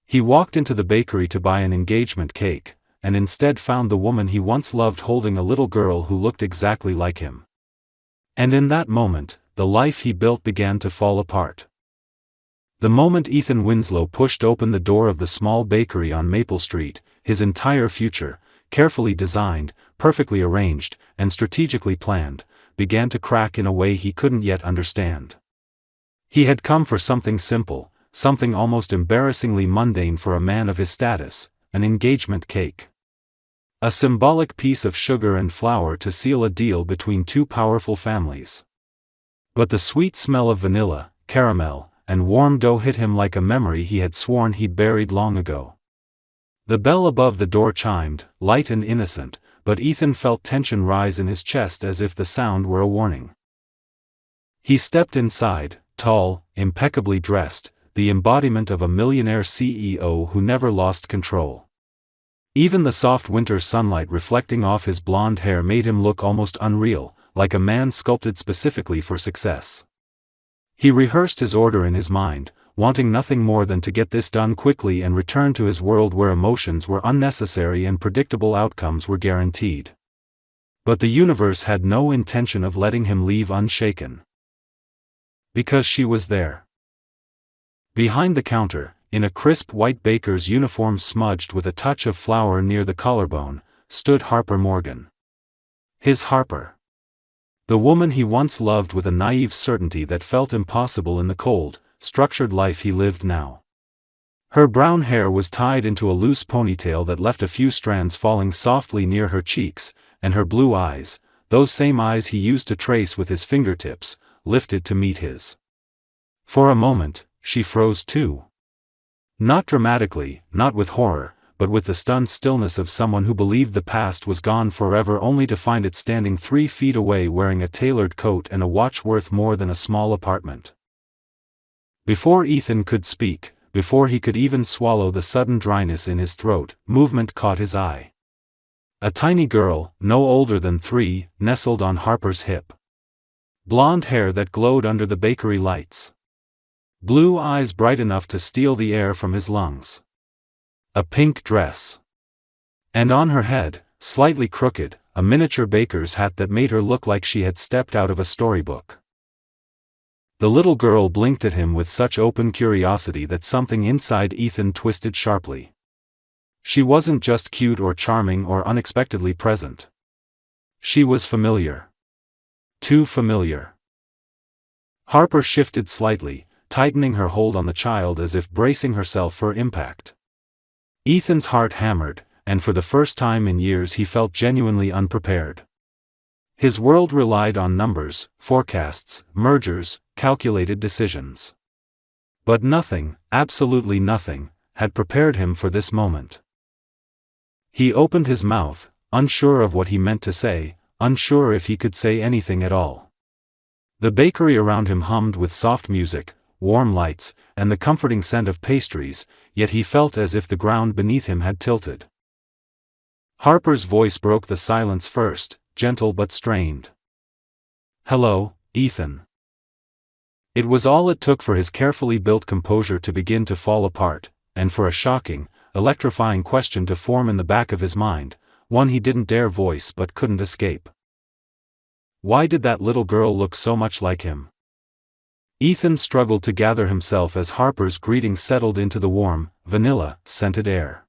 He walked into the bakery to buy an engagement cake, and instead found the woman he once loved holding a little girl who looked exactly like him. And in that moment, the life he built began to fall apart. The moment Ethan Winslow pushed open the door of the small bakery on Maple Street, his entire future, carefully designed, perfectly arranged, and strategically planned, began to crack in a way he couldn't yet understand. He had come for something simple, something almost embarrassingly mundane for a man of his status, an engagement cake. A symbolic piece of sugar and flour to seal a deal between two powerful families. But the sweet smell of vanilla, caramel, and warm dough hit him like a memory he had sworn he'd buried long ago. The bell above the door chimed, light and innocent, but Ethan felt tension rise in his chest as if the sound were a warning. He stepped inside, tall, impeccably dressed, the embodiment of a millionaire CEO who never lost control. Even the soft winter sunlight reflecting off his blonde hair made him look almost unreal, like a man sculpted specifically for success. He rehearsed his order in his mind, wanting nothing more than to get this done quickly and return to his world where emotions were unnecessary and predictable outcomes were guaranteed. But the universe had no intention of letting him leave unshaken. Because she was there. Behind the counter, in a crisp white baker's uniform smudged with a touch of flour near the collarbone, stood Harper Morgan. His Harper. The woman he once loved with a naive certainty that felt impossible in the cold, structured life he lived now. Her brown hair was tied into a loose ponytail that left a few strands falling softly near her cheeks, and her blue eyes, those same eyes he used to trace with his fingertips, lifted to meet his. For a moment, she froze too. Not dramatically, not with horror, but with the stunned stillness of someone who believed the past was gone forever only to find it standing 3 feet away wearing a tailored coat and a watch worth more than a small apartment. Before Ethan could speak, before he could even swallow the sudden dryness in his throat, movement caught his eye. A tiny girl, no older than 3, nestled on Harper's hip. Blonde hair that glowed under the bakery lights. Blue eyes bright enough to steal the air from his lungs. A pink dress. And on her head, slightly crooked, a miniature baker's hat that made her look like she had stepped out of a storybook. The little girl blinked at him with such open curiosity that something inside Ethan twisted sharply. She wasn't just cute or charming or unexpectedly present. She was familiar. Too familiar. Harper shifted slightly, tightening her hold on the child as if bracing herself for impact. Ethan's heart hammered, and for the first time in years he felt genuinely unprepared. His world relied on numbers, forecasts, mergers, calculated decisions. But nothing, absolutely nothing, had prepared him for this moment. He opened his mouth, unsure of what he meant to say, unsure if he could say anything at all. The bakery around him hummed with soft music, warm lights, and the comforting scent of pastries, yet he felt as if the ground beneath him had tilted. Harper's voice broke the silence first, gentle but strained. "Hello, Ethan." It was all it took for his carefully built composure to begin to fall apart, and for a shocking, electrifying question to form in the back of his mind, one he didn't dare voice but couldn't escape. Why did that little girl look so much like him? Ethan struggled to gather himself as Harper's greeting settled into the warm, vanilla-scented air.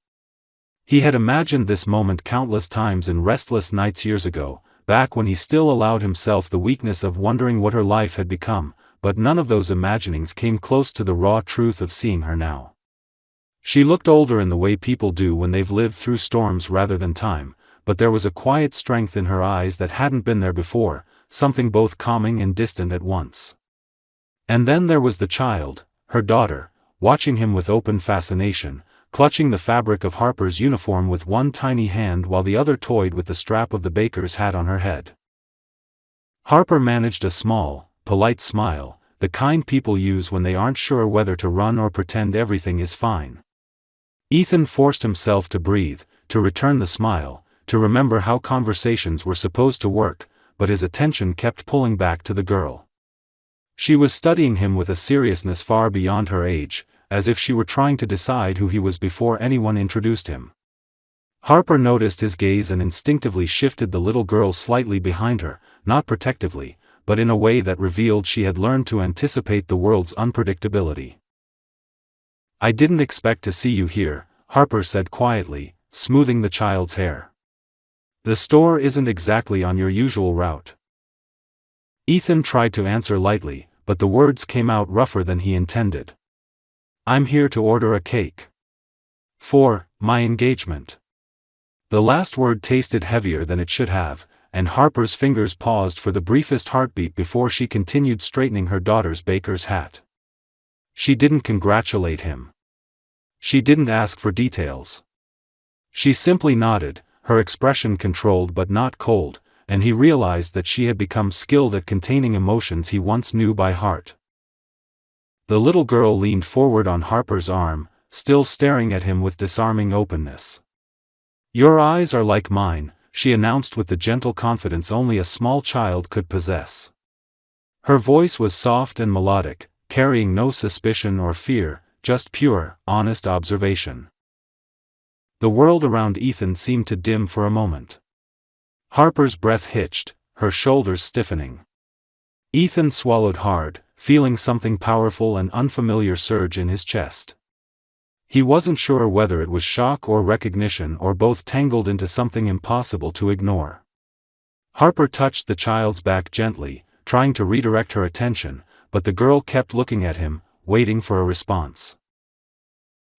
He had imagined this moment countless times in restless nights years ago, back when he still allowed himself the weakness of wondering what her life had become, but none of those imaginings came close to the raw truth of seeing her now. She looked older in the way people do when they've lived through storms rather than time, but there was a quiet strength in her eyes that hadn't been there before, something both calming and distant at once. And then there was the child, her daughter, watching him with open fascination, clutching the fabric of Harper's uniform with one tiny hand while the other toyed with the strap of the baker's hat on her head. Harper managed a small, polite smile, the kind people use when they aren't sure whether to run or pretend everything is fine. Ethan forced himself to breathe, to return the smile, to remember how conversations were supposed to work, but his attention kept pulling back to the girl. She was studying him with a seriousness far beyond her age, as if she were trying to decide who he was before anyone introduced him. Harper noticed his gaze and instinctively shifted the little girl slightly behind her, not protectively, but in a way that revealed she had learned to anticipate the world's unpredictability. "I didn't expect to see you here," Harper said quietly, smoothing the child's hair. "The store isn't exactly on your usual route." Ethan tried to answer lightly, but the words came out rougher than he intended. "I'm here to order a cake. For my engagement." The last word tasted heavier than it should have, and Harper's fingers paused for the briefest heartbeat before she continued straightening her daughter's baker's hat. She didn't congratulate him. She didn't ask for details. She simply nodded, her expression controlled but not cold, and he realized that she had become skilled at containing emotions he once knew by heart. The little girl leaned forward on Harper's arm, still staring at him with disarming openness. "Your eyes are like mine," she announced with the gentle confidence only a small child could possess. Her voice was soft and melodic, carrying no suspicion or fear, just pure, honest observation. The world around Ethan seemed to dim for a moment. Harper's breath hitched, her shoulders stiffening. Ethan swallowed hard, feeling something powerful and unfamiliar surge in his chest. He wasn't sure whether it was shock or recognition or both tangled into something impossible to ignore. Harper touched the child's back gently, trying to redirect her attention, but the girl kept looking at him, waiting for a response.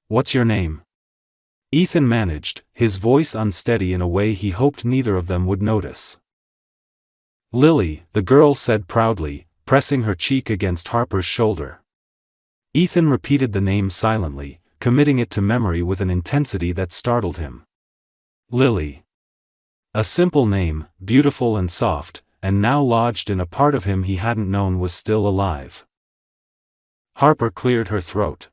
"What's your name?" Ethan managed, his voice unsteady in a way he hoped neither of them would notice. "Lily," the girl said proudly, pressing her cheek against Harper's shoulder. Ethan repeated the name silently, committing it to memory with an intensity that startled him. Lily. A simple name, beautiful and soft, and now lodged in a part of him he hadn't known was still alive. Harper cleared her throat.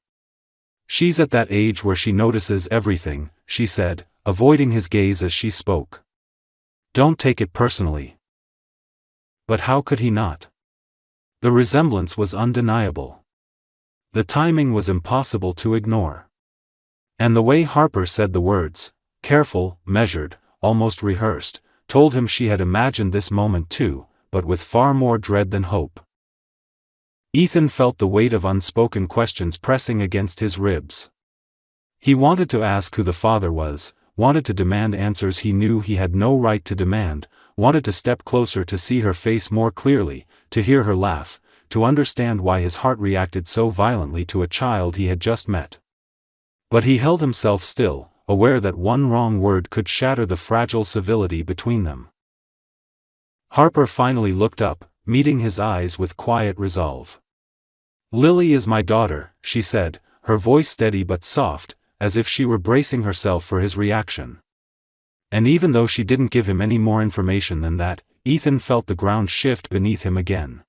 "She's at that age where she notices everything," she said, avoiding his gaze as she spoke. "Don't take it personally." But how could he not? The resemblance was undeniable. The timing was impossible to ignore. And the way Harper said the words, careful, measured, almost rehearsed, told him she had imagined this moment too, but with far more dread than hope. Ethan felt the weight of unspoken questions pressing against his ribs. He wanted to ask who the father was, wanted to demand answers he knew he had no right to demand, wanted to step closer to see her face more clearly, to hear her laugh, to understand why his heart reacted so violently to a child he had just met. But he held himself still, aware that one wrong word could shatter the fragile civility between them. Harper finally looked up, meeting his eyes with quiet resolve. "Lily is my daughter," she said, her voice steady but soft, as if she were bracing herself for his reaction. And even though she didn't give him any more information than that, Ethan felt the ground shift beneath him again.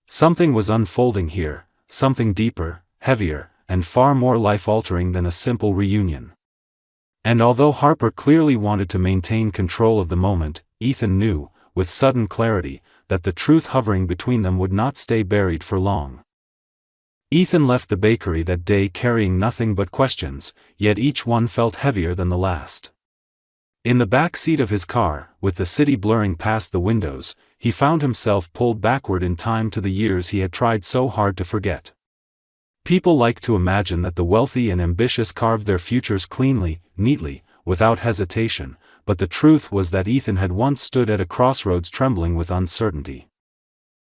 Something was unfolding here, something deeper, heavier, and far more life-altering than a simple reunion. And although Harper clearly wanted to maintain control of the moment, Ethan knew, with sudden clarity, that the truth hovering between them would not stay buried for long. Ethan left the bakery that day carrying nothing but questions, yet each one felt heavier than the last. In the back seat of his car, with the city blurring past the windows, he found himself pulled backward in time to the years he had tried so hard to forget. People like to imagine that the wealthy and ambitious carved their futures cleanly, neatly, without hesitation, but the truth was that Ethan had once stood at a crossroads trembling with uncertainty.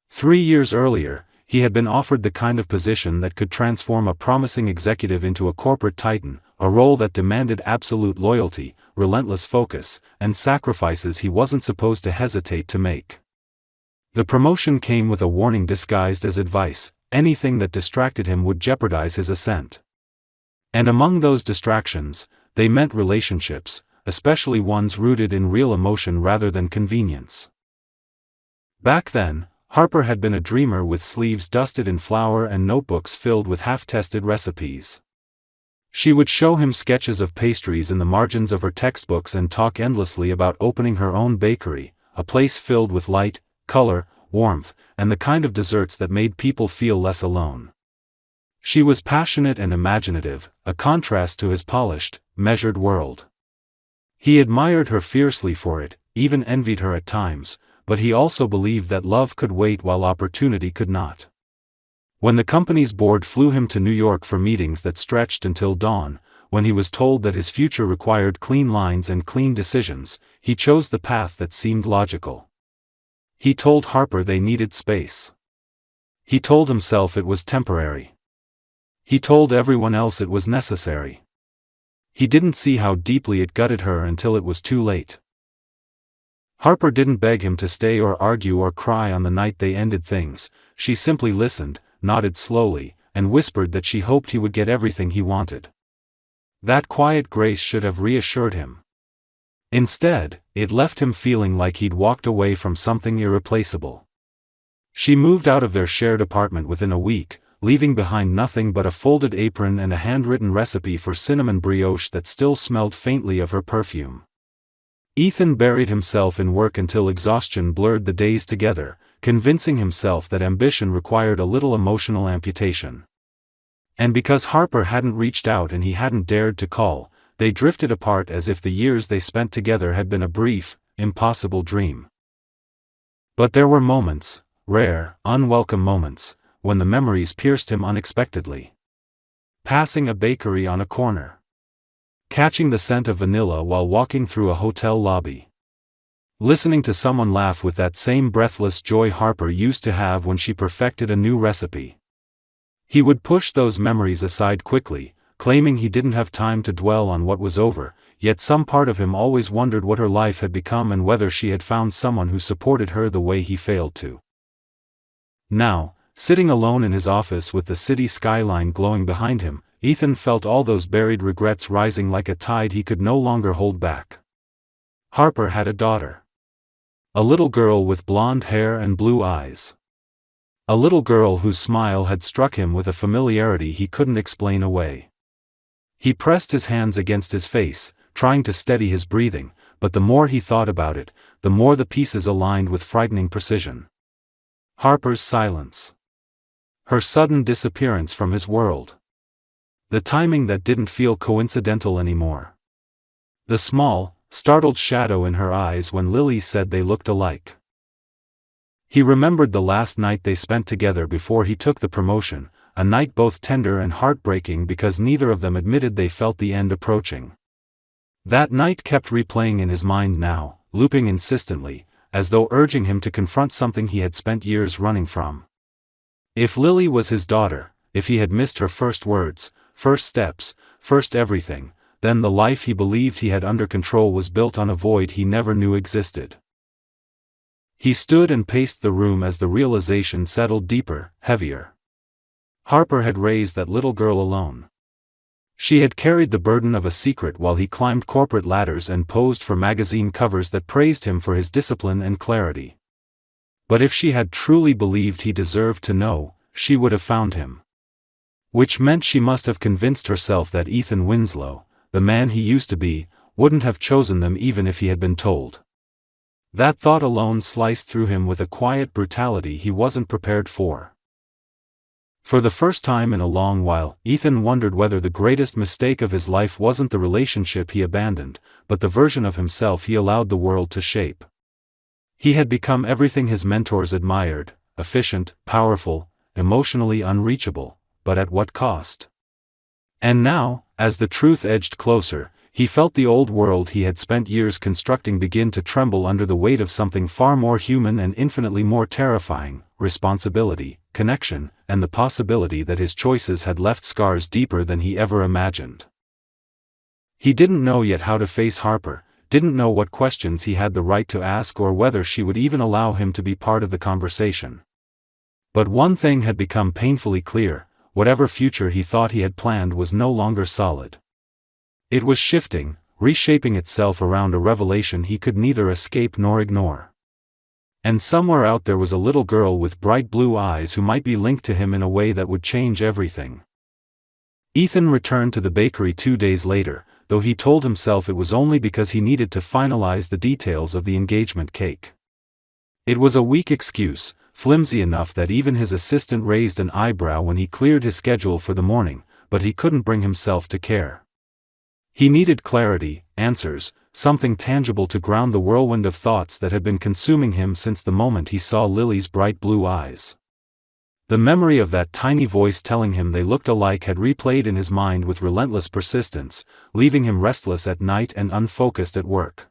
3 years earlier, he had been offered the kind of position that could transform a promising executive into a corporate titan, a role that demanded absolute loyalty, relentless focus, and sacrifices he wasn't supposed to hesitate to make. The promotion came with a warning disguised as advice: anything that distracted him would jeopardize his ascent. And among those distractions, they meant relationships, especially ones rooted in real emotion rather than convenience. Back then, Harper had been a dreamer with sleeves dusted in flour and notebooks filled with half-tested recipes. She would show him sketches of pastries in the margins of her textbooks and talk endlessly about opening her own bakery, a place filled with light, color, warmth, and the kind of desserts that made people feel less alone. She was passionate and imaginative, a contrast to his polished, measured world. He admired her fiercely for it, even envied her at times, but he also believed that love could wait while opportunity could not. When the company's board flew him to New York for meetings that stretched until dawn, when he was told that his future required clean lines and clean decisions, he chose the path that seemed logical. He told Harper they needed space. He told himself it was temporary. He told everyone else it was necessary. He didn't see how deeply it gutted her until it was too late. Harper didn't beg him to stay or argue or cry on the night they ended things. She simply listened, nodded slowly, and whispered that she hoped he would get everything he wanted. That quiet grace should have reassured him. Instead, it left him feeling like he'd walked away from something irreplaceable. She moved out of their shared apartment within a week, leaving behind nothing but a folded apron and a handwritten recipe for cinnamon brioche that still smelled faintly of her perfume. Ethan buried himself in work until exhaustion blurred the days together, convincing himself that ambition required a little emotional amputation. And because Harper hadn't reached out and he hadn't dared to call, they drifted apart as if the years they spent together had been a brief, impossible dream. But there were moments, rare, unwelcome moments, when the memories pierced him unexpectedly. Passing a bakery on a corner. Catching the scent of vanilla while walking through a hotel lobby. Listening to someone laugh with that same breathless joy Harper used to have when she perfected a new recipe. He would push those memories aside quickly, claiming he didn't have time to dwell on what was over, yet some part of him always wondered what her life had become and whether she had found someone who supported her the way he failed to. Now, sitting alone in his office with the city skyline glowing behind him, Ethan felt all those buried regrets rising like a tide he could no longer hold back. Harper had a daughter. A little girl with blonde hair and blue eyes. A little girl whose smile had struck him with a familiarity he couldn't explain away. He pressed his hands against his face, trying to steady his breathing, but the more he thought about it, the more the pieces aligned with frightening precision. Harper's silence. Her sudden disappearance from his world. The timing that didn't feel coincidental anymore. The small, startled shadow in her eyes when Lily said they looked alike. He remembered the last night they spent together before he took the promotion, a night both tender and heartbreaking because neither of them admitted they felt the end approaching. That night kept replaying in his mind now, looping insistently, as though urging him to confront something he had spent years running from. If Lily was his daughter, if he had missed her first words, first steps, first everything, then the life he believed he had under control was built on a void he never knew existed. He stood and paced the room as the realization settled deeper, heavier. Harper had raised that little girl alone. She had carried the burden of a secret while he climbed corporate ladders and posed for magazine covers that praised him for his discipline and clarity. But if she had truly believed he deserved to know, she would have found him. Which meant she must have convinced herself that Ethan Winslow, the man he used to be, wouldn't have chosen them even if he had been told. That thought alone sliced through him with a quiet brutality he wasn't prepared for. For the first time in a long while, Ethan wondered whether the greatest mistake of his life wasn't the relationship he abandoned, but the version of himself he allowed the world to shape. He had become everything his mentors admired, efficient, powerful, emotionally unreachable, but at what cost? And now, as the truth edged closer, he felt the old world he had spent years constructing begin to tremble under the weight of something far more human and infinitely more terrifying: responsibility, connection, and the possibility that his choices had left scars deeper than he ever imagined. He didn't know yet how to face Harper, didn't know what questions he had the right to ask or whether she would even allow him to be part of the conversation. But one thing had become painfully clear: whatever future he thought he had planned was no longer solid. It was shifting, reshaping itself around a revelation he could neither escape nor ignore. And somewhere out there was a little girl with bright blue eyes who might be linked to him in a way that would change everything. Ethan returned to the bakery 2 days later, though he told himself it was only because he needed to finalize the details of the engagement cake. It was a weak excuse, flimsy enough that even his assistant raised an eyebrow when he cleared his schedule for the morning, but he couldn't bring himself to care. He needed clarity, answers, something tangible to ground the whirlwind of thoughts that had been consuming him since the moment he saw Lily's bright blue eyes. The memory of that tiny voice telling him they looked alike had replayed in his mind with relentless persistence, leaving him restless at night and unfocused at work.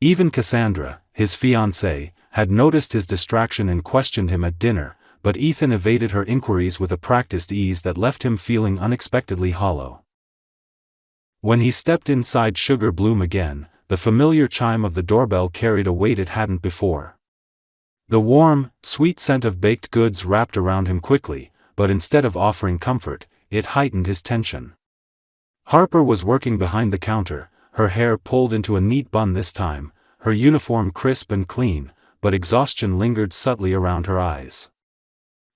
Even Cassandra, his fiancée, had noticed his distraction and questioned him at dinner, but Ethan evaded her inquiries with a practiced ease that left him feeling unexpectedly hollow. When he stepped inside Sugar Bloom again, the familiar chime of the doorbell carried a weight it hadn't before. The warm, sweet scent of baked goods wrapped around him quickly, but instead of offering comfort, it heightened his tension. Harper was working behind the counter, her hair pulled into a neat bun this time, her uniform crisp and clean, but exhaustion lingered subtly around her eyes.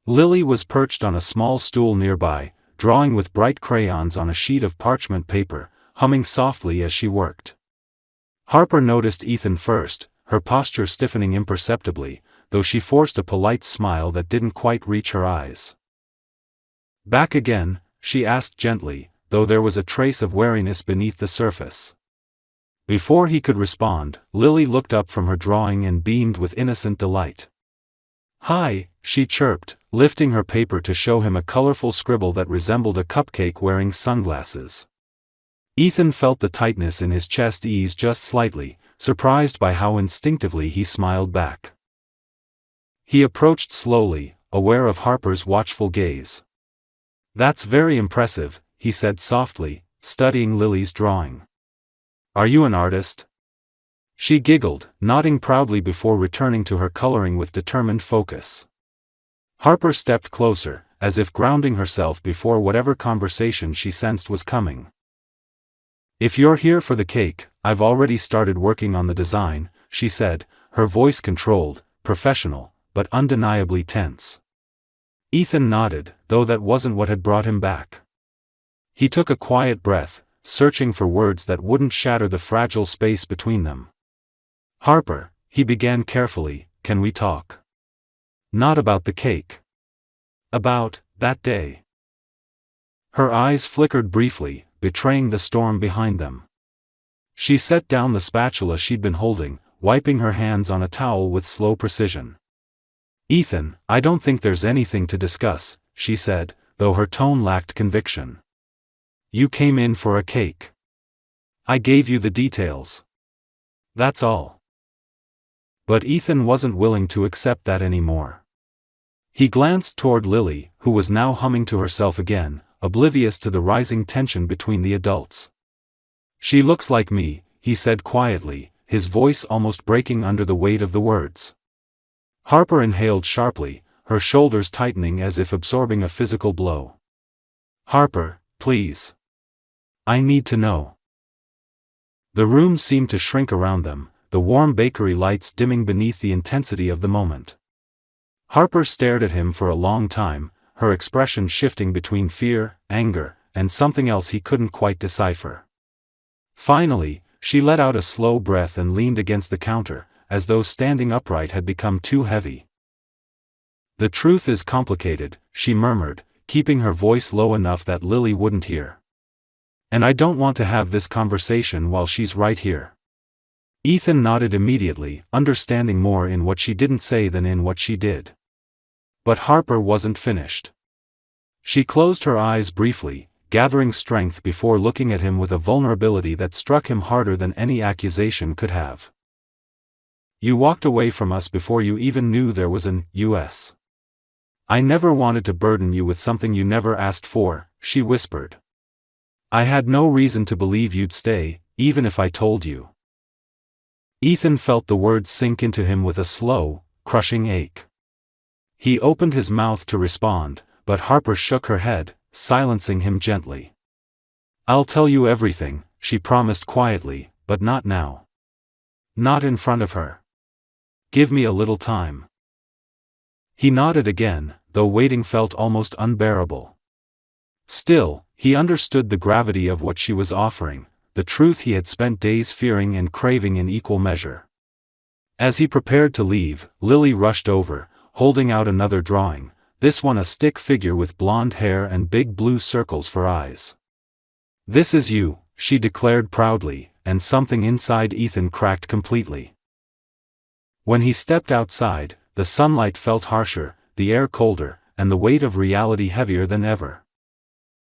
Lily was perched on a small stool nearby, drawing with bright crayons on a sheet of parchment paper, humming softly as she worked. Harper noticed Ethan first, her posture stiffening imperceptibly, though she forced a polite smile that didn't quite reach her eyes. "Back again?" she asked gently, though there was a trace of wariness beneath the surface. Before he could respond, Lily looked up from her drawing and beamed with innocent delight. "Hi," she chirped, lifting her paper to show him a colorful scribble that resembled a cupcake wearing sunglasses. Ethan felt the tightness in his chest ease just slightly, surprised by how instinctively he smiled back. He approached slowly, aware of Harper's watchful gaze. "That's very impressive," he said softly, studying Lily's drawing. "Are you an artist?" She giggled, nodding proudly before returning to her coloring with determined focus. Harper stepped closer, as if grounding herself before whatever conversation she sensed was coming. "If you're here for the cake, I've already started working on the design," she said, her voice controlled, professional, but undeniably tense. Ethan nodded, though that wasn't what had brought him back. He took a quiet breath, searching for words that wouldn't shatter the fragile space between them. "Harper," he began carefully, "can we talk? Not about the cake. About that day." Her eyes flickered briefly, betraying the storm behind them. She set down the spatula she'd been holding, wiping her hands on a towel with slow precision. "Ethan, I don't think there's anything to discuss," she said, though her tone lacked conviction. "You came in for a cake. I gave you the details. That's all." But Ethan wasn't willing to accept that anymore. He glanced toward Lily, who was now humming to herself again, oblivious to the rising tension between the adults. "She looks like me," he said quietly, his voice almost breaking under the weight of the words. Harper inhaled sharply, her shoulders tightening as if absorbing a physical blow. "Harper, please. I need to know." The room seemed to shrink around them, the warm bakery lights dimming beneath the intensity of the moment. Harper stared at him for a long time, her expression shifting between fear, anger, and something else he couldn't quite decipher. Finally, she let out a slow breath and leaned against the counter, as though standing upright had become too heavy. "The truth is complicated," she murmured, keeping her voice low enough that Lily wouldn't hear. "And I don't want to have this conversation while she's right here." Ethan nodded immediately, understanding more in what she didn't say than in what she did. But Harper wasn't finished. She closed her eyes briefly, gathering strength before looking at him with a vulnerability that struck him harder than any accusation could have. "You walked away from us before you even knew there was an U.S. I never wanted to burden you with something you never asked for," she whispered. "I had no reason to believe you'd stay, even if I told you." Ethan felt the words sink into him with a slow, crushing ache. He opened his mouth to respond, but Harper shook her head, silencing him gently. "I'll tell you everything," she promised quietly, "but not now. Not in front of her. Give me a little time." He nodded again, though waiting felt almost unbearable. Still, he understood the gravity of what she was offering, the truth he had spent days fearing and craving in equal measure. As he prepared to leave, Lily rushed over, holding out another drawing, this one a stick figure with blonde hair and big blue circles for eyes. "This is you," she declared proudly, and something inside Ethan cracked completely. When he stepped outside, the sunlight felt harsher, the air colder, and the weight of reality heavier than ever.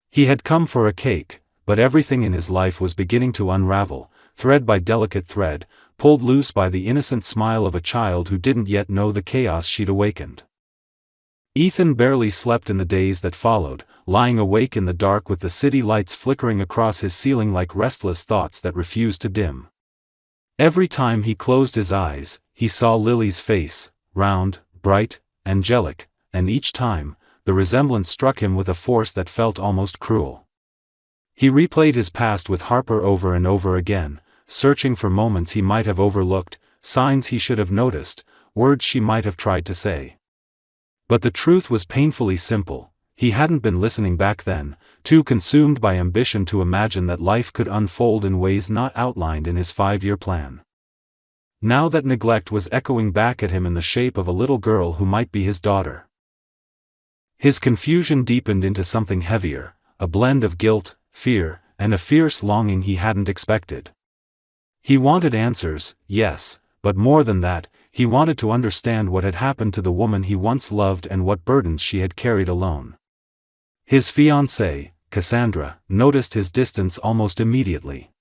He had come for a cake, but everything in his life was beginning to unravel, thread by delicate thread, pulled loose by the innocent smile of a child who didn't yet know the chaos she'd awakened. Ethan barely slept in the days that followed, lying awake in the dark with the city lights flickering across his ceiling like restless thoughts that refused to dim. Every time he closed his eyes, he saw Lily's face, round, bright, angelic, and each time, the resemblance struck him with a force that felt almost cruel. He replayed his past with Harper over and over again, searching for moments he might have overlooked, signs he should have noticed, words she might have tried to say. But the truth was painfully simple: he hadn't been listening back then, too consumed by ambition to imagine that life could unfold in ways not outlined in his 5-year plan. Now that neglect was echoing back at him in the shape of a little girl who might be his daughter. His confusion deepened into something heavier, a blend of guilt, fear, and a fierce longing he hadn't expected. He wanted answers, yes, but more than that, he wanted to understand what had happened to the woman he once loved and what burdens she had carried alone. His fiancée, Cassandra, noticed his distance almost immediately.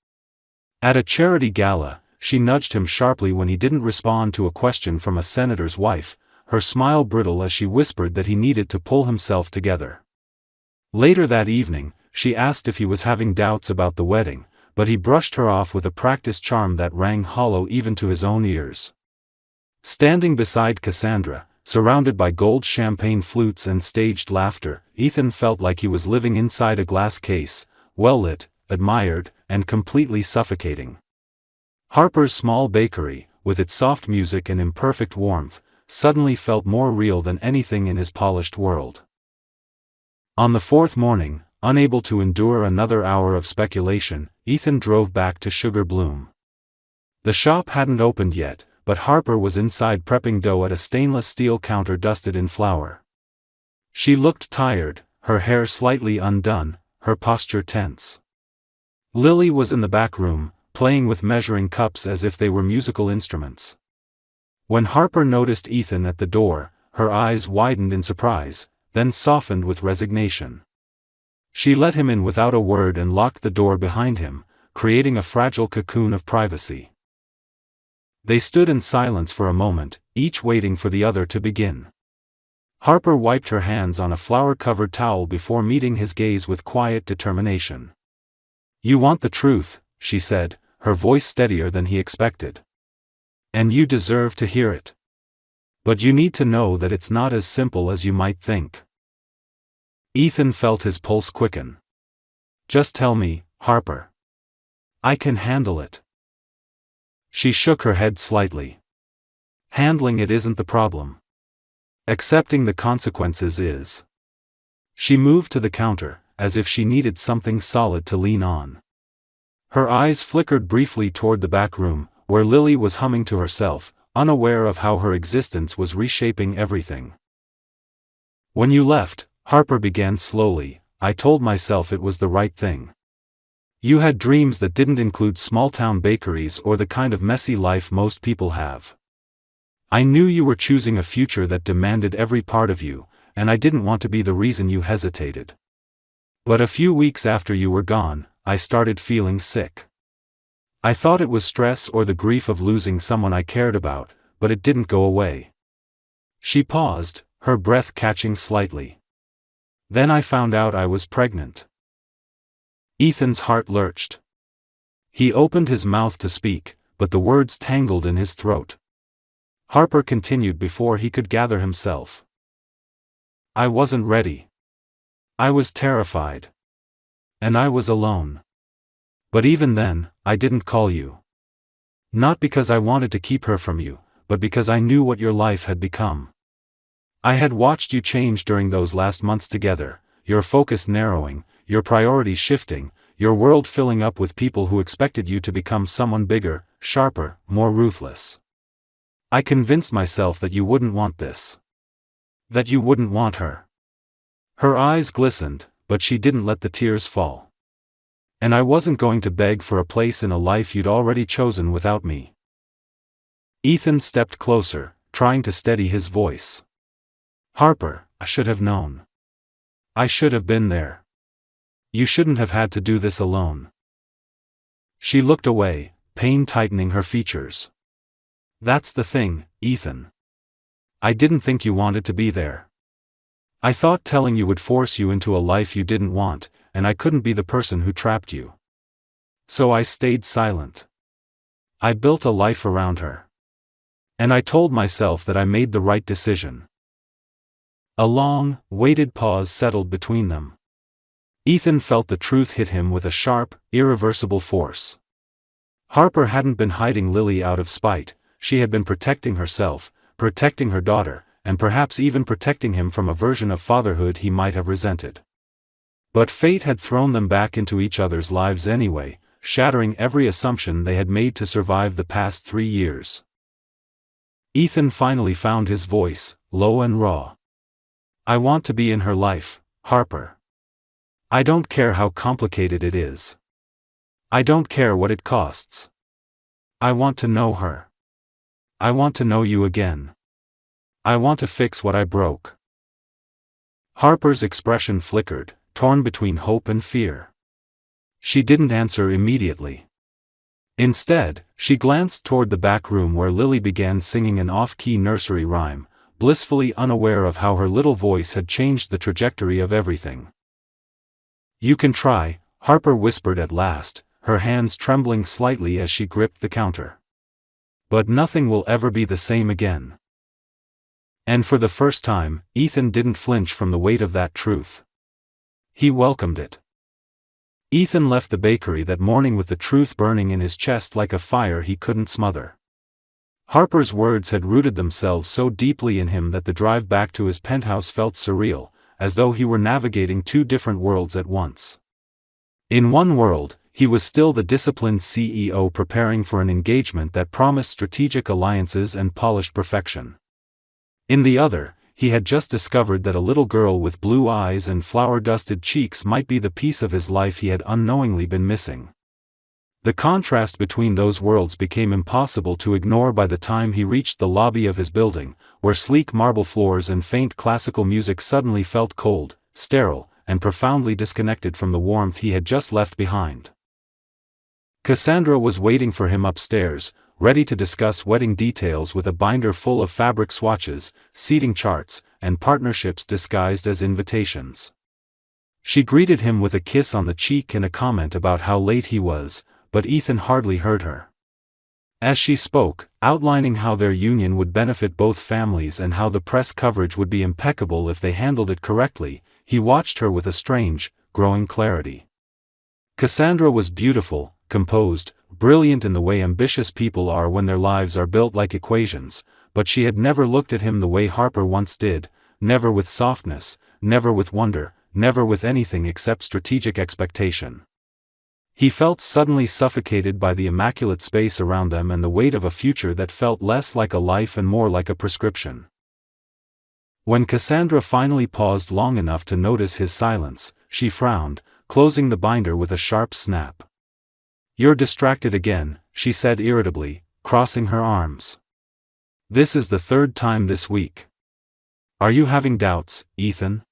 At a charity gala, she nudged him sharply when he didn't respond to a question from a senator's wife, her smile brittle as she whispered that he needed to pull himself together. Later that evening, she asked if he was having doubts about the wedding, but he brushed her off with a practiced charm that rang hollow even to his own ears. Standing beside Cassandra, surrounded by gold champagne flutes and staged laughter, Ethan felt like he was living inside a glass case, well-lit, admired, and completely suffocating. Harper's small bakery, with its soft music and imperfect warmth, suddenly felt more real than anything in his polished world. On the 4th morning, unable to endure another hour of speculation, Ethan drove back to Sugar Bloom. The shop hadn't opened yet, but Harper was inside prepping dough at a stainless steel counter dusted in flour. She looked tired, her hair slightly undone, her posture tense. Lily was in the back room, playing with measuring cups as if they were musical instruments. When Harper noticed Ethan at the door, her eyes widened in surprise, then softened with resignation. She let him in without a word and locked the door behind him, creating a fragile cocoon of privacy. They stood in silence for a moment, each waiting for the other to begin. Harper wiped her hands on a flour-covered towel before meeting his gaze with quiet determination. "You want the truth," she said, her voice steadier than he expected. "And you deserve to hear it. But you need to know that it's not as simple as you might think." Ethan felt his pulse quicken. "Just tell me, Harper. I can handle it." She shook her head slightly. "Handling it isn't the problem. Accepting the consequences is." She moved to the counter, as if she needed something solid to lean on. Her eyes flickered briefly toward the back room, where Lily was humming to herself, unaware of how her existence was reshaping everything. "When you left," Harper began slowly, "I told myself it was the right thing. You had dreams that didn't include small-town bakeries or the kind of messy life most people have. I knew you were choosing a future that demanded every part of you, and I didn't want to be the reason you hesitated. But a few weeks after you were gone, I started feeling sick. I thought it was stress or the grief of losing someone I cared about, but it didn't go away." She paused, her breath catching slightly. "Then I found out I was pregnant." Ethan's heart lurched. He opened his mouth to speak, but the words tangled in his throat. Harper continued before he could gather himself. "I wasn't ready. I was terrified. And I was alone. But even then, I didn't call you. Not because I wanted to keep her from you, but because I knew what your life had become. I had watched you change during those last months together, your focus narrowing, your priorities shifting, your world filling up with people who expected you to become someone bigger, sharper, more ruthless. I convinced myself that you wouldn't want this. That you wouldn't want her. Her eyes glistened, but she didn't let the tears fall. And I wasn't going to beg for a place in a life you'd already chosen without me. Ethan stepped closer, trying to steady his voice. Harper, I should have known. I should have been there. You shouldn't have had to do this alone. She looked away, pain tightening her features. That's the thing, Ethan. I didn't think you wanted to be there. I thought telling you would force you into a life you didn't want, and I couldn't be the person who trapped you. So I stayed silent. I built a life around her. And I told myself that I made the right decision. A long, weighted pause settled between them. Ethan felt the truth hit him with a sharp, irreversible force. Harper hadn't been hiding Lily out of spite, she had been protecting herself, protecting her daughter, and perhaps even protecting him from a version of fatherhood he might have resented. But fate had thrown them back into each other's lives anyway, shattering every assumption they had made to survive the past 3 years. Ethan finally found his voice, low and raw. I want to be in her life, Harper. I don't care how complicated it is. I don't care what it costs. I want to know her. I want to know you again. I want to fix what I broke. Harper's expression flickered, torn between hope and fear. She didn't answer immediately. Instead, she glanced toward the back room where Lily began singing an off-key nursery rhyme, blissfully unaware of how her little voice had changed the trajectory of everything. You can try, Harper whispered at last, her hands trembling slightly as she gripped the counter. But nothing will ever be the same again. And for the first time, Ethan didn't flinch from the weight of that truth. He welcomed it. Ethan left the bakery that morning with the truth burning in his chest like a fire he couldn't smother. Harper's words had rooted themselves so deeply in him that the drive back to his penthouse felt surreal, as though he were navigating 2 different worlds at once. In one world, he was still the disciplined CEO preparing for an engagement that promised strategic alliances and polished perfection. In the other, he had just discovered that a little girl with blue eyes and flower-dusted cheeks might be the piece of his life he had unknowingly been missing. The contrast between those worlds became impossible to ignore by the time he reached the lobby of his building, where sleek marble floors and faint classical music suddenly felt cold, sterile, and profoundly disconnected from the warmth he had just left behind. Cassandra was waiting for him upstairs, ready to discuss wedding details with a binder full of fabric swatches, seating charts, and partnerships disguised as invitations. She greeted him with a kiss on the cheek and a comment about how late he was, but Ethan hardly heard her. As she spoke, outlining how their union would benefit both families and how the press coverage would be impeccable if they handled it correctly, he watched her with a strange, growing clarity. Cassandra was beautiful, composed, brilliant in the way ambitious people are when their lives are built like equations, but she had never looked at him the way Harper once did, never with softness, never with wonder, never with anything except strategic expectation. He felt suddenly suffocated by the immaculate space around them and the weight of a future that felt less like a life and more like a prescription. When Cassandra finally paused long enough to notice his silence, she frowned, closing the binder with a sharp snap. "You're distracted again," she said irritably, crossing her arms. "This is the 3rd time this week. Are you having doubts, Ethan?"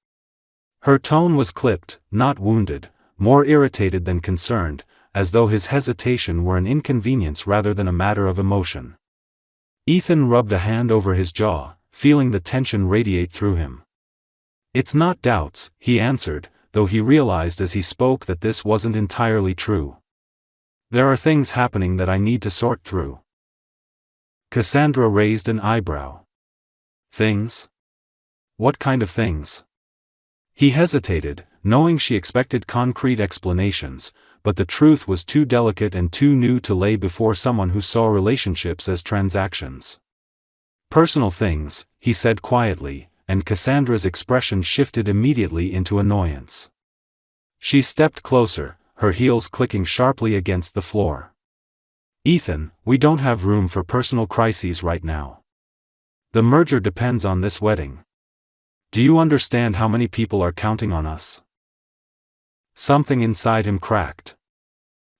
Her tone was clipped, not wounded, more irritated than concerned, as though his hesitation were an inconvenience rather than a matter of emotion. Ethan rubbed a hand over his jaw, feeling the tension radiate through him. "It's not doubts," he answered, though he realized as he spoke that this wasn't entirely true. "There are things happening that I need to sort through." Cassandra raised an eyebrow. "Things? What kind of things?" He hesitated, knowing she expected concrete explanations, but the truth was too delicate and too new to lay before someone who saw relationships as transactions. "Personal things," he said quietly, and Cassandra's expression shifted immediately into annoyance. She stepped closer, her heels clicking sharply against the floor. "Ethan, we don't have room for personal crises right now. The merger depends on this wedding." Do you understand how many people are counting on us? Something inside him cracked.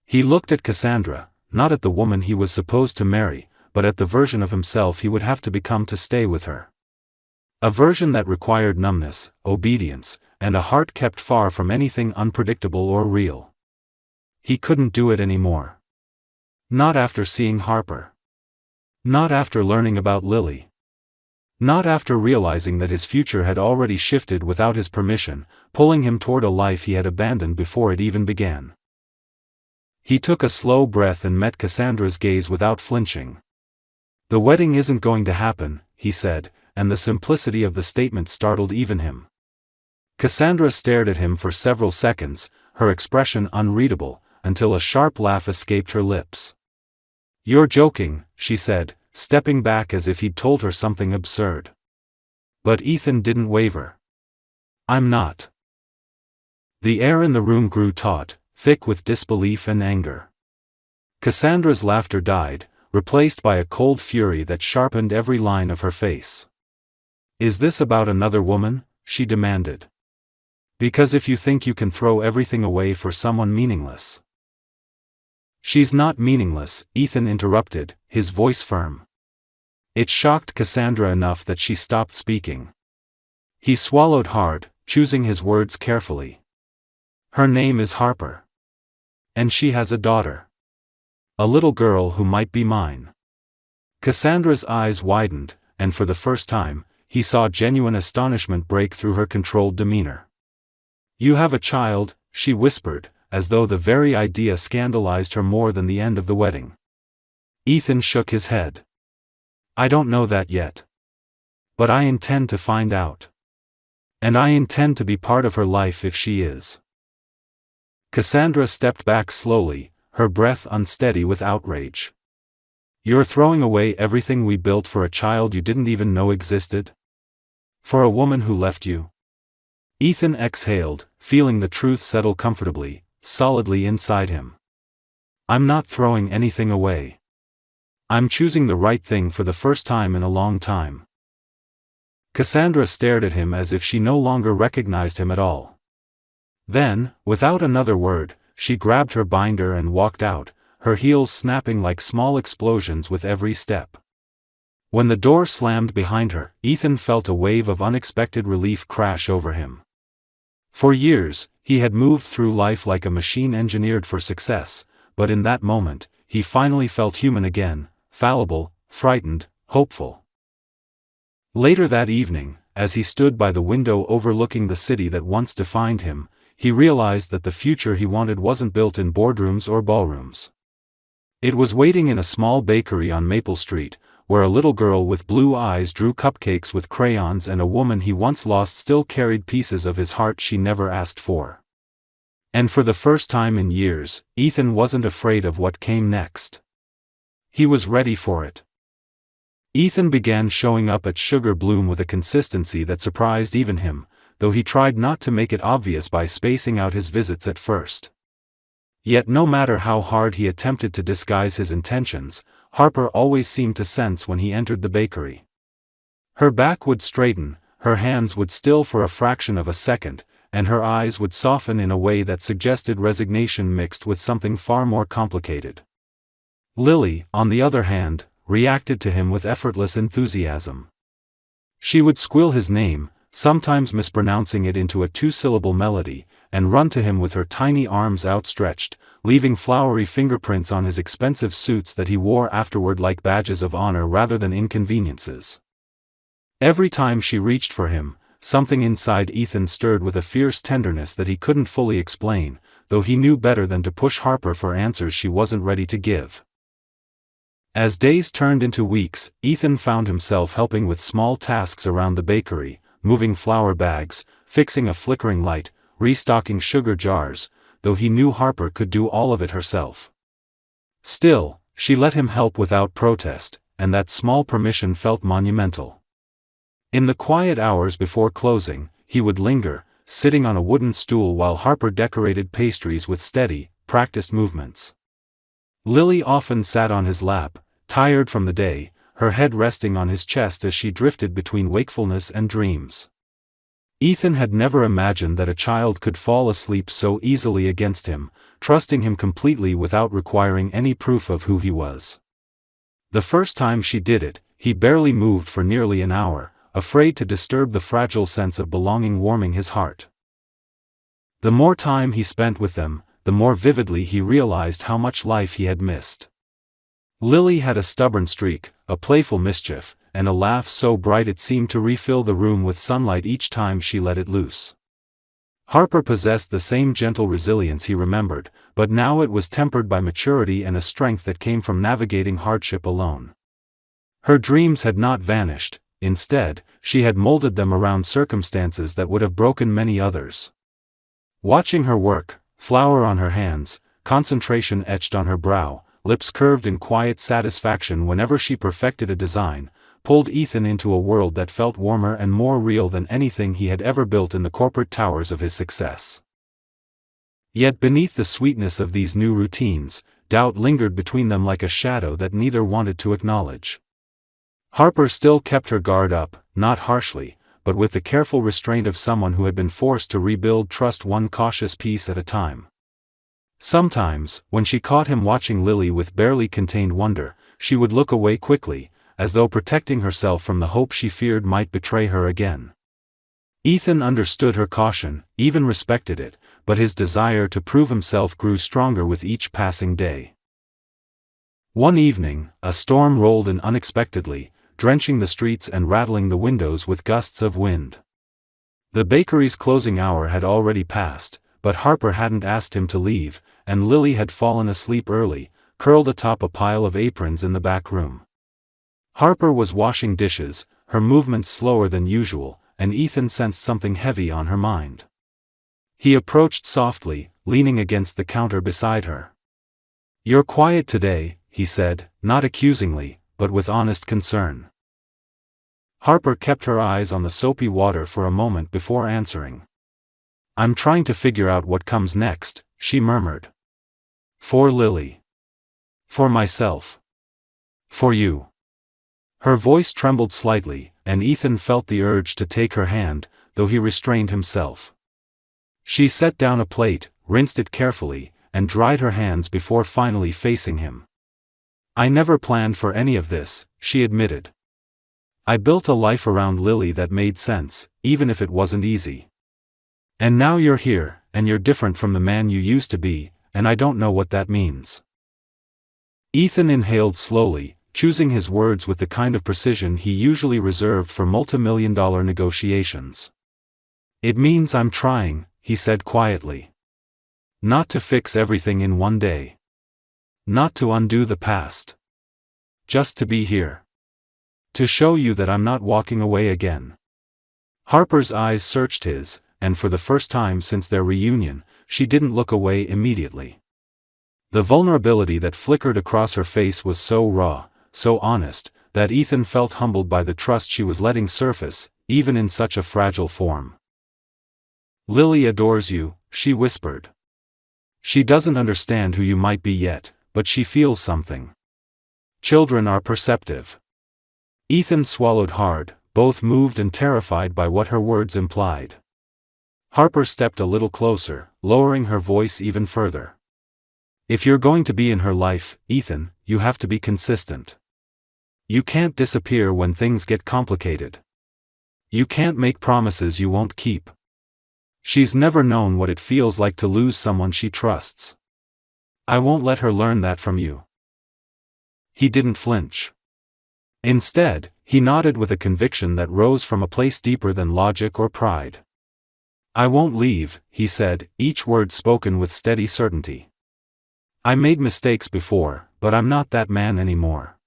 He looked at Cassandra, not at the woman he was supposed to marry, but at the version of himself he would have to become to stay with her. A version that required numbness, obedience, and a heart kept far from anything unpredictable or real. He couldn't do it anymore. Not after seeing Harper. Not after learning about Lily. Not after realizing that his future had already shifted without his permission, pulling him toward a life he had abandoned before it even began. He took a slow breath and met Cassandra's gaze without flinching. "The wedding isn't going to happen," he said, and the simplicity of the statement startled even him. Cassandra stared at him for several seconds, her expression unreadable, until a sharp laugh escaped her lips. "You're joking," she said, stepping back as if he'd told her something absurd. But Ethan didn't waver. "I'm not." The air in the room grew taut, thick with disbelief and anger. Cassandra's laughter died, replaced by a cold fury that sharpened every line of her face. "Is this about another woman?" she demanded. "Because if you think you can throw everything away for someone meaningless." "She's not meaningless," Ethan interrupted, his voice firm. It shocked Cassandra enough that she stopped speaking. He swallowed hard, choosing his words carefully. "Her name is Harper. And she has a daughter. A little girl who might be mine." Cassandra's eyes widened, and for the first time, he saw genuine astonishment break through her controlled demeanor. "You have a child," she whispered, as though the very idea scandalized her more than the end of the wedding. Ethan shook his head. "I don't know that yet. But I intend to find out. And I intend to be part of her life if she is." Cassandra stepped back slowly, her breath unsteady with outrage. "You're throwing away everything we built for a child you didn't even know existed? For a woman who left you?" Ethan exhaled, feeling the truth settle comfortably, solidly inside him. "I'm not throwing anything away. I'm choosing the right thing for the first time in a long time." Cassandra stared at him as if she no longer recognized him at all. Then, without another word, she grabbed her binder and walked out, her heels snapping like small explosions with every step. When the door slammed behind her, Ethan felt a wave of unexpected relief crash over him. For years, he had moved through life like a machine engineered for success, but in that moment, he finally felt human again, fallible, frightened, hopeful. Later that evening, as he stood by the window overlooking the city that once defined him, he realized that the future he wanted wasn't built in boardrooms or ballrooms. It was waiting in a small bakery on Maple Street, where a little girl with blue eyes drew cupcakes with crayons and a woman he once lost still carried pieces of his heart she never asked for. And for the first time in years, Ethan wasn't afraid of what came next. He was ready for it. Ethan began showing up at Sugar Bloom with a consistency that surprised even him, though he tried not to make it obvious by spacing out his visits at first. Yet no matter how hard he attempted to disguise his intentions, Harper always seemed to sense when he entered the bakery. Her back would straighten, her hands would still for a fraction of a second, and her eyes would soften in a way that suggested resignation mixed with something far more complicated. Lily, on the other hand, reacted to him with effortless enthusiasm. She would squeal his name, sometimes mispronouncing it into a two-syllable melody, and run to him with her tiny arms outstretched, leaving flowery fingerprints on his expensive suits that he wore afterward like badges of honor rather than inconveniences. Every time she reached for him, something inside Ethan stirred with a fierce tenderness that he couldn't fully explain, though he knew better than to push Harper for answers she wasn't ready to give. As days turned into weeks, Ethan found himself helping with small tasks around the bakery, moving flour bags, fixing a flickering light, restocking sugar jars, though he knew Harper could do all of it herself. Still, she let him help without protest, and that small permission felt monumental. In the quiet hours before closing, he would linger, sitting on a wooden stool while Harper decorated pastries with steady, practiced movements. Lily often sat on his lap, tired from the day, her head resting on his chest as she drifted between wakefulness and dreams. Ethan had never imagined that a child could fall asleep so easily against him, trusting him completely without requiring any proof of who he was. The first time she did it, he barely moved for nearly an hour, afraid to disturb the fragile sense of belonging warming his heart. The more time he spent with them, the more vividly he realized how much life he had missed. Lily had a stubborn streak, a playful mischief, and a laugh so bright it seemed to refill the room with sunlight each time she let it loose. Harper possessed the same gentle resilience he remembered, but now it was tempered by maturity and a strength that came from navigating hardship alone. Her dreams had not vanished, instead, she had molded them around circumstances that would have broken many others. Watching her work, flour on her hands, concentration etched on her brow, lips curved in quiet satisfaction whenever she perfected a design, pulled Ethan into a world that felt warmer and more real than anything he had ever built in the corporate towers of his success. Yet beneath the sweetness of these new routines, doubt lingered between them like a shadow that neither wanted to acknowledge. Harper still kept her guard up, not harshly, but with the careful restraint of someone who had been forced to rebuild trust one cautious piece at a time. Sometimes, when she caught him watching Lily with barely contained wonder, she would look away quickly, as though protecting herself from the hope she feared might betray her again. Ethan understood her caution, even respected it, but his desire to prove himself grew stronger with each passing day. One evening, a storm rolled in unexpectedly, drenching the streets and rattling the windows with gusts of wind. The bakery's closing hour had already passed, but Harper hadn't asked him to leave, and Lily had fallen asleep early, curled atop a pile of aprons in the back room. Harper was washing dishes, her movements slower than usual, and Ethan sensed something heavy on her mind. He approached softly, leaning against the counter beside her. "You're quiet today," he said, not accusingly, but with honest concern. Harper kept her eyes on the soapy water for a moment before answering. "I'm trying to figure out what comes next," she murmured. "For Lily. For myself. For you." Her voice trembled slightly, and Ethan felt the urge to take her hand, though he restrained himself. She set down a plate, rinsed it carefully, and dried her hands before finally facing him. "I never planned for any of this," she admitted. "I built a life around Lily that made sense, even if it wasn't easy. And now you're here, and you're different from the man you used to be, and I don't know what that means." Ethan inhaled slowly, choosing his words with the kind of precision he usually reserved for multimillion-dollar negotiations. "It means I'm trying," he said quietly. "Not to fix everything in one day. Not to undo the past. Just to be here. To show you that I'm not walking away again." Harper's eyes searched his, and for the first time since their reunion, she didn't look away immediately. The vulnerability that flickered across her face was so raw, so honest, that Ethan felt humbled by the trust she was letting surface, even in such a fragile form. "Lily adores you," she whispered. "She doesn't understand who you might be yet, but she feels something. Children are perceptive." Ethan swallowed hard, both moved and terrified by what her words implied. Harper stepped a little closer, lowering her voice even further. "If you're going to be in her life, Ethan, you have to be consistent. You can't disappear when things get complicated. You can't make promises you won't keep. She's never known what it feels like to lose someone she trusts. I won't let her learn that from you." He didn't flinch. Instead, he nodded with a conviction that rose from a place deeper than logic or pride. "I won't leave," he said, each word spoken with steady certainty. "I made mistakes before, but I'm not that man anymore.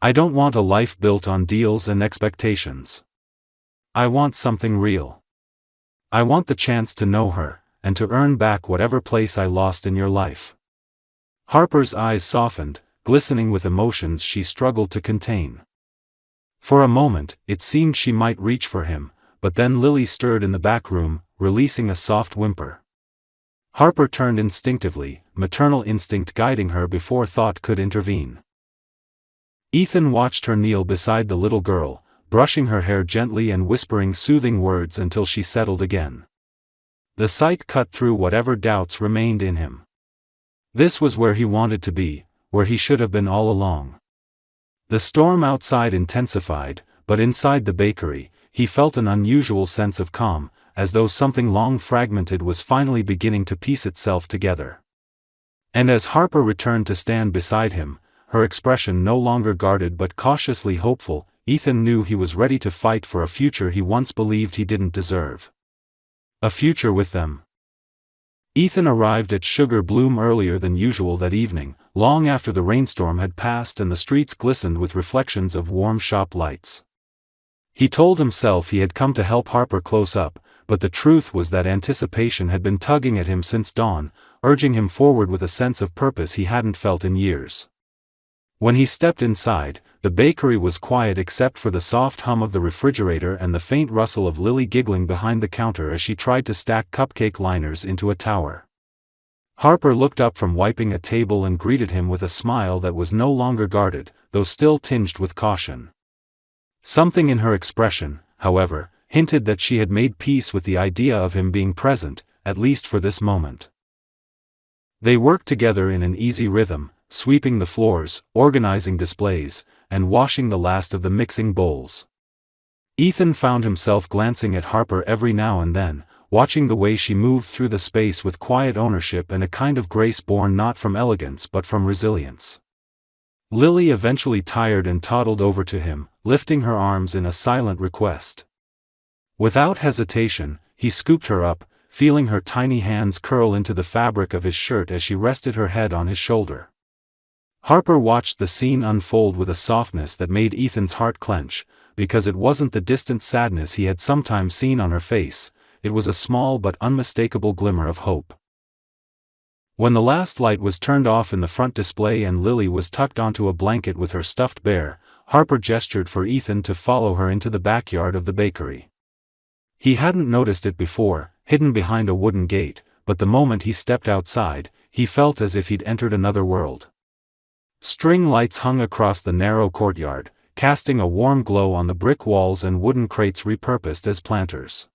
I don't want a life built on deals and expectations. I want something real. I want the chance to know her, and to earn back whatever place I lost in your life." Harper's eyes softened, glistening with emotions she struggled to contain. For a moment, it seemed she might reach for him, but then Lily stirred in the back room, releasing a soft whimper. Harper turned instinctively, maternal instinct guiding her before thought could intervene. Ethan watched her kneel beside the little girl, brushing her hair gently and whispering soothing words until she settled again. The sight cut through whatever doubts remained in him. This was where he wanted to be, where he should have been all along. The storm outside intensified, but inside the bakery, he felt an unusual sense of calm, as though something long fragmented was finally beginning to piece itself together. And as Harper returned to stand beside him, her expression no longer guarded but cautiously hopeful, Ethan knew he was ready to fight for a future he once believed he didn't deserve. A future with them. Ethan arrived at Sugar Bloom earlier than usual that evening, long after the rainstorm had passed and the streets glistened with reflections of warm shop lights. He told himself he had come to help Harper close up, but the truth was that anticipation had been tugging at him since dawn, urging him forward with a sense of purpose he hadn't felt in years. When he stepped inside, the bakery was quiet except for the soft hum of the refrigerator and the faint rustle of Lily giggling behind the counter as she tried to stack cupcake liners into a tower. Harper looked up from wiping a table and greeted him with a smile that was no longer guarded, though still tinged with caution. Something in her expression, however, hinted that she had made peace with the idea of him being present, at least for this moment. They worked together in an easy rhythm, sweeping the floors, organizing displays, and washing the last of the mixing bowls. Ethan found himself glancing at Harper every now and then, watching the way she moved through the space with quiet ownership and a kind of grace born not from elegance but from resilience. Lily eventually tired and toddled over to him, lifting her arms in a silent request. Without hesitation, he scooped her up, feeling her tiny hands curl into the fabric of his shirt as she rested her head on his shoulder. Harper watched the scene unfold with a softness that made Ethan's heart clench, because it wasn't the distant sadness he had sometimes seen on her face, it was a small but unmistakable glimmer of hope. When the last light was turned off in the front display and Lily was tucked onto a blanket with her stuffed bear, Harper gestured for Ethan to follow her into the backyard of the bakery. He hadn't noticed it before, hidden behind a wooden gate, but the moment he stepped outside, he felt as if he'd entered another world. String lights hung across the narrow courtyard, casting a warm glow on the brick walls and wooden crates repurposed as planters.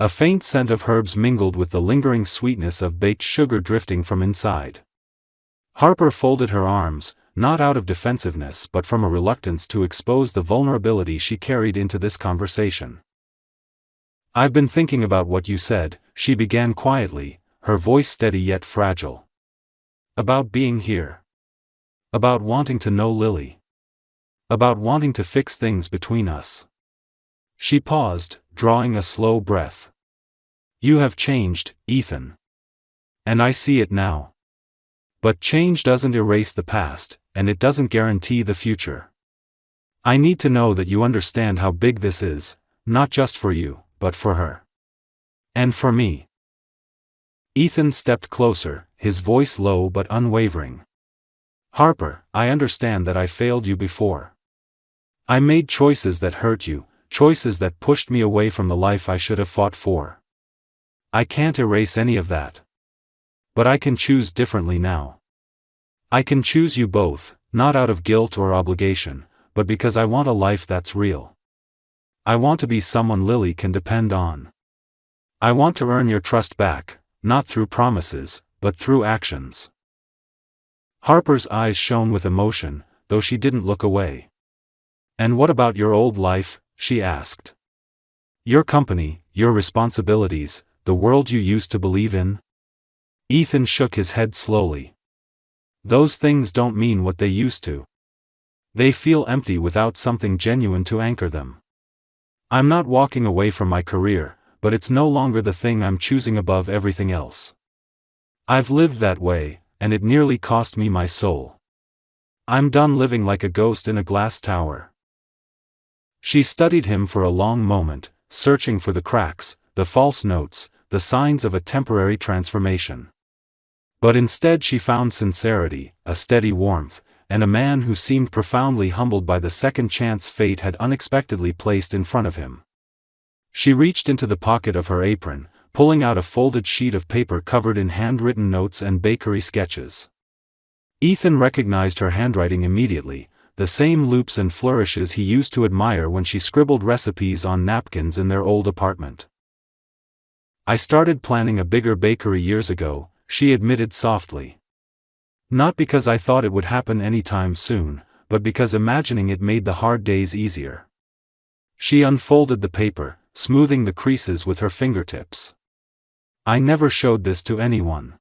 A faint scent of herbs mingled with the lingering sweetness of baked sugar drifting from inside. Harper folded her arms, not out of defensiveness but from a reluctance to expose the vulnerability she carried into this conversation. "I've been thinking about what you said," she began quietly, her voice steady yet fragile. "About being here. About wanting to know Lily. About wanting to fix things between us." She paused, drawing a slow breath. "You have changed, Ethan. And I see it now. But change doesn't erase the past, and it doesn't guarantee the future. I need to know that you understand how big this is, not just for you, but for her. And for me." Ethan stepped closer, his voice low but unwavering. "Harper, I understand that I failed you before. I made choices that hurt you, choices that pushed me away from the life I should have fought for. I can't erase any of that. But I can choose differently now. I can choose you both, not out of guilt or obligation, but because I want a life that's real. I want to be someone Lily can depend on. I want to earn your trust back, not through promises, but through actions." Harper's eyes shone with emotion, though she didn't look away. "And what about your old life?" she asked. "Your company, your responsibilities, the world you used to believe in?" Ethan shook his head slowly. "Those things don't mean what they used to. They feel empty without something genuine to anchor them. I'm not walking away from my career, but it's no longer the thing I'm choosing above everything else. I've lived that way, and it nearly cost me my soul. I'm done living like a ghost in a glass tower." She studied him for a long moment, searching for the cracks, the false notes, the signs of a temporary transformation. But instead she found sincerity, a steady warmth, and a man who seemed profoundly humbled by the second chance fate had unexpectedly placed in front of him. She reached into the pocket of her apron, pulling out a folded sheet of paper covered in handwritten notes and bakery sketches. Ethan recognized her handwriting immediately, the the same loops and flourishes he used to admire when she scribbled recipes on napkins in their old apartment. "I started planning a bigger bakery years ago," she admitted softly. "Not because I thought it would happen anytime soon, but because imagining it made the hard days easier." She unfolded the paper, smoothing the creases with her fingertips. "I never showed this to anyone.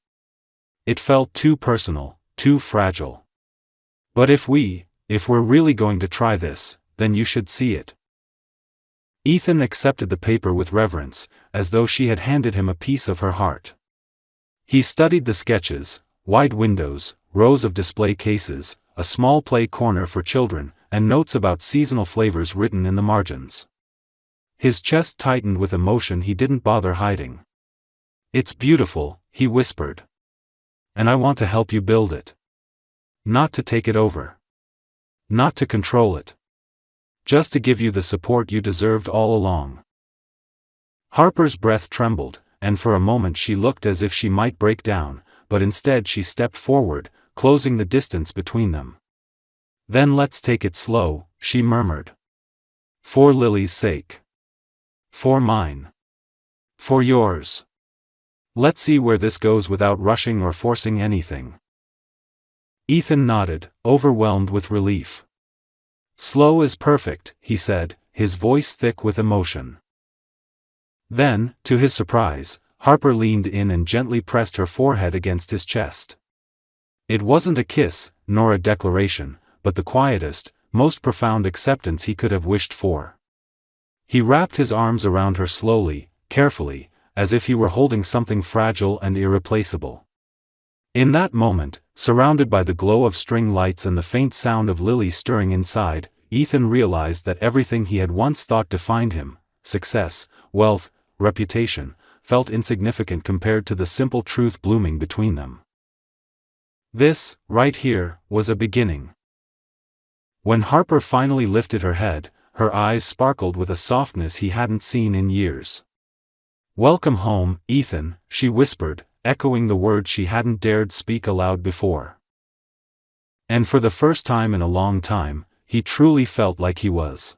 It felt too personal, too fragile. But if we're really going to try this, then you should see it." Ethan accepted the paper with reverence, as though she had handed him a piece of her heart. He studied the sketches: wide windows, rows of display cases, a small play corner for children, and notes about seasonal flavors written in the margins. His chest tightened with emotion he didn't bother hiding. "It's beautiful," he whispered. "And I want to help you build it. Not to take it over. Not to control it. Just to give you the support you deserved all along." Harper's breath trembled, and for a moment she looked as if she might break down, but instead she stepped forward, closing the distance between them. "Then let's take it slow," she murmured. "For Lily's sake. For mine. For yours. Let's see where this goes without rushing or forcing anything." Ethan nodded, overwhelmed with relief. "Slow is perfect," he said, his voice thick with emotion. Then, to his surprise, Harper leaned in and gently pressed her forehead against his chest. It wasn't a kiss, nor a declaration, but the quietest, most profound acceptance he could have wished for. He wrapped his arms around her slowly, carefully, as if he were holding something fragile and irreplaceable. In that moment, surrounded by the glow of string lights and the faint sound of Lily stirring inside, Ethan realized that everything he had once thought defined him, success, wealth, reputation, felt insignificant compared to the simple truth blooming between them. This, right here, was a beginning. When Harper finally lifted her head, her eyes sparkled with a softness he hadn't seen in years. "Welcome home, Ethan," she whispered, echoing the words she hadn't dared speak aloud before. And for the first time in a long time, he truly felt like he was